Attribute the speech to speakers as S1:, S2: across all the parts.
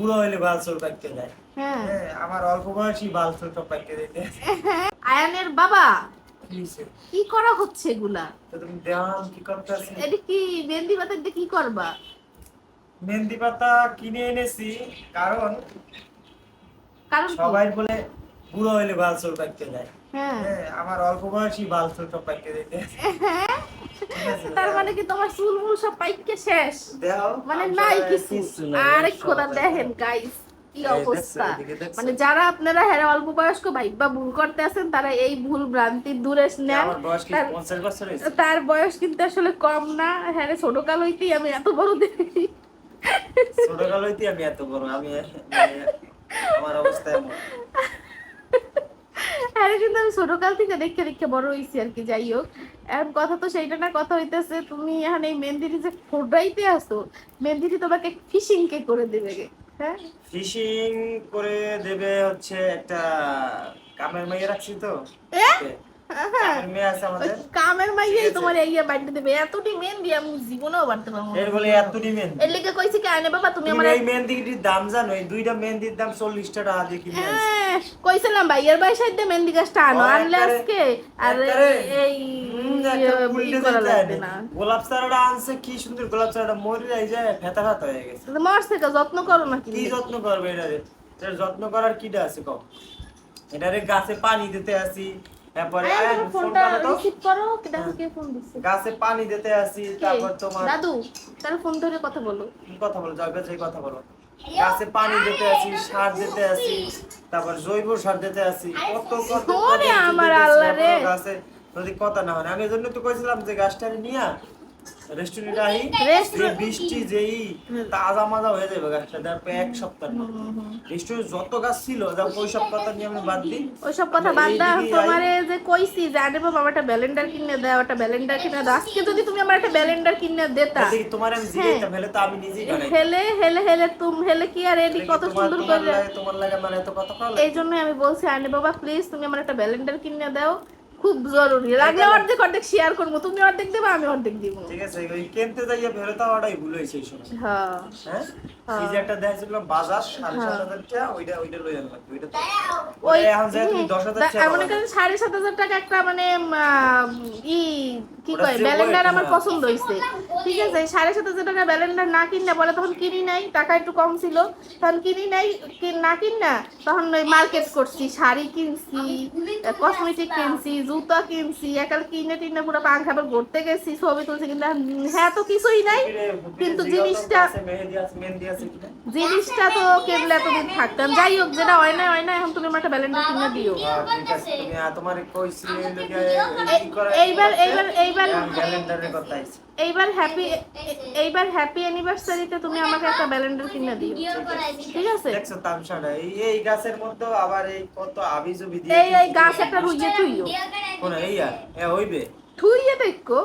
S1: বুড়ো হইলে বালছর পাইতে যায়।
S2: হ্যাঁ
S1: হ্যাঁ, আমার অল্প বয়সী বালছর সব পাইতে দিতে।
S2: আয়ানের বাবা
S1: কিছে?
S2: কি করা হচ্ছে এগুলা?
S1: তো তুমি দেওয়ান কি করতেছি?
S2: এটা কি মেহেন্দি পাতা দিয়ে কি করবা?
S1: মেহেন্দি পাতা কিনে এনেছি, কারণ
S2: কারণ কি?
S1: সবাই বলে বুড়ো হইলে বালছর পাইতে যায়।
S2: হ্যাঁ
S1: হ্যাঁ, আমার অল্প বয়সী বালছর সব পাইতে দিতে।
S2: হ্যাঁ।
S1: ঠিক আছে,
S2: তার মানে কি তোমার চুল মুল সব পাইকে শেষ?
S1: দেও
S2: মানে
S1: আমি
S2: নাই
S1: সবাই
S2: কিছু।
S1: কিচ্ছু নাই,
S2: আরে
S1: সব
S2: খোদা
S1: আছে।
S2: দেখেন গাইস কি
S1: এই দেখছো,
S2: অবস্থা।
S1: এদিকে দেখছো?
S2: মানে যারা আপনারা হ্যাঁ অল্প বয়স্ক ভাইবা ভুল করতে আছেন তারা এই ভুল ভ্রান্তি দূরে নেন।
S1: আমার বয়স কি 50 বছর হয়েছে?
S2: তার বয়স কিন্তু আসলে কম না। হ্যাঁ ছোট কাল হইতেই আমি এত বড় দেখি।
S1: ছোটকাল হইতে আমি এত বড়, আমি মানে আমার অবস্থা এমন।
S2: আরে কিন্তু আমি ছোট কাল থেকে দেখে দেখে বড় হইছি আর কি। যাই হোক, এখন কথা তো সেইটা না, কথা হইতেছে তুমি এখন এই মেহেন্দিটি যে ফোটাইতে আসো, মেহেন্দিটি তোমাকে ফিশিং কে করে দেবে গে? হ্যাঁ
S1: ফিশিং করে দেবে হচ্ছে একটা কামের মাইয়া রাখছি তো।
S2: এ? হ্যাঁ,
S1: কামের মেয়ে আছে
S2: ওই
S1: আমাদের।
S2: কামের মাইয়াই
S1: ঠিক আছে।
S2: তোমার এই বাড়িতে দেবে। এতটি মেহেন্দি আমি জীবনেও বাড়তে পারবো না।
S1: এর বলে এতটি মেহেন্দি।
S2: এর লিগে কইছি কি আনে বাবা তুমি
S1: তুমি
S2: আমার
S1: এই মেহেন্দিটির দাম জানো? এই দুইটা মেহেন্দির দাম 40 টাকা দিয়ে কিনে আনছি।
S2: হ্যাঁ, কইছিলাম ভাইয়ের বাসায় দিয়ে মেহেন্দি গাছটা আনো, আনলে আজকে আর এই ই করা লাগবে না।
S1: গোলাপ চারাটা আনছে, কি সুন্দর গোলাপ চারাটা, মরে যায় ফেতা ফেতা হয়ে গেছে।
S2: মর থেকে যত্ন করো না
S1: কি
S2: কি?
S1: যত্ন করবে এটারে? এটার যত্ন করার কিটা আছে কম? এটারে গাছে পানি দিতে আসি, তারপরে
S2: ফোনটা রিসিভ করো, দেখো কে ফোন দিচ্ছে।
S1: গাছে পানি দিতে আসি, তারপর তোমার
S2: দাদু তার ফোন ধরে কথা বলো।
S1: কি কথা বলো, যাবে যে কথা বলো। গাছে পানি দিতে আসি, সার দিতে আসি, তারপর জৈব সার দিতে আসি, কত কত
S2: ওরে আমার আল্লাহ রে।
S1: গাছে যদি কথা না হয়। আমি এজন্য তো কইছিলাম যে গাছটারে নিয়া রেস্টুরেন্টে আহি, যে বৃষ্টি যেই তাজা মাজা হয়ে যাবে গাছটা, তারপর এক সপ্তাহের মধ্যে রেস্টুরেন্ট যত গাছ ছিল যা ওই সব কথা নিয়ে আমি বাদ দিই।
S2: ওইসব কথা বাদ দাও। তোমারে যে কইছি যে আরে বাবা একটা ব্যালেন্ডার কিনে দাও, একটা ব্যালেন্ডার কিনে দাও। আজকে যদি তুমি আমার একটা ব্যালেন্ডার কিনে দেতা,
S1: দেখি তোমার আমি জিগাইতাম, হেলে তো আমি নিজেই বানাই।
S2: হেলে হেলে হেলে হেলে কি আর এডি কত সুন্দর করে।
S1: তোমার লাগে মানে এত কথা কল।
S2: এই জন্য আমি বলছি আনে বাবা প্লিজ তুমি আমার একটা ব্যালেন্ডার কিনে দাও, খুব জরুরি। লাগলে অর্ধেক অর্ধেক শেয়ার করবো, তুমি অর্ধেক দেবে আমি অর্ধেক দিব।
S1: ঠিক আছে, ওই কিনতে যাইয়া ফেরত আওয়াটাই ভুল হয়েছে এই সময়।
S2: হ্যাঁ
S1: হ্যাঁ, এই যে একটা দেখছিল বাজার 7,500 টাকা, ওইটা লই আনলাম। ওইটা তো
S2: ওই
S1: এখন যে তুমি 10,000 টাকা
S2: এমন করে 7,500 টাকা একটা মানে ই কি কয় ব্যালেন্ডার আমার পছন্দ হইছে। ঠিক আছে, 7,500 টাকা ব্যালেন্ডার না কিনলে বলে তখন কিনি নাই, টাকা একটু কম ছিল তখন কিনি নাই, না কিনা তখন ওই মার্কেট করছি, শাড়ি কিনছি, কসমেটিক কিনছি, জুতা কিনছি, একাল কিনে টিনে পুরো পাং খাবার ঘুরতে গেছি, ছবি তুলছি, কিন্তু হ্যাঁ তো কিছুই নাই। কিন্তু জিনিসটা তো কেবল এতদিন থাকতাম। যাই হোক, যেটা হয় না হয় না, এখন তুমি আমার একটা ব্যালেন্ডার কিনে দিও।
S1: ঠিক আছে, তুমি তোমার কইছিলে
S2: এইবার এইবার এইবার
S1: ক্যালেন্ডারের কথা আইছে।
S2: এইবার হ্যাপি অ্যানিভার্সারিতে তুমি আমাকে একটা ব্যালেন্ডার কিনে দিও, ঠিক আছে?
S1: দেখছো তামসাটা, এই গাছের মধ্যে আবার এই কত আবিজুবি দিয়ে
S2: এই গাছ একটা রুইয়ে থুইও।
S1: কোন এইয়া হইবে
S2: থুইয়ে দেখো।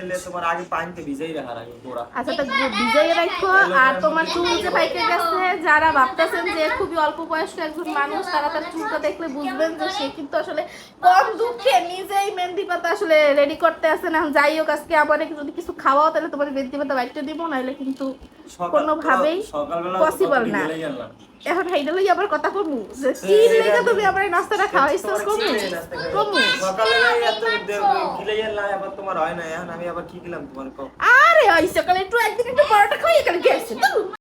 S1: এলে তোমার আগে পানিতে ভিজাই রাখার আগে গোড়া।
S2: আচ্ছা তো ভিজাইয়ে রাখো। আর তোমার চুল যে পাইকে গেছে, যারা ভাবতেছেন যে খুবই অল্প বয়স্ক একজন মানুষ, তারা তার চুলটা দেখলে বুঝবেন যে সে কিন্তু আসলে কম দুঃখে নিজেই মেহেন্দি পাতা আসলে রেডি করতে আসে না। যাই হোক, আজকে আবার যদি কিছু খাওয়াও তাহলে তোমার মেহেন্দি পাতা বাইটে দিব, নাহলে কিন্তু কোনোভাবেই পসিবল না। এখন হাইডালই আবার কথা কমু যে কি লেগে তুমি আবার নাস্তাটা খাওয়াইছো, কমু
S1: সকালে এত গিলে না, আবার তোমার হয় না। এখন আমি আবার কি দিলাম তোমার কম?
S2: আরে ওই সকালে একটু একদিন একটু পরোটা খাইয়ে গেছে।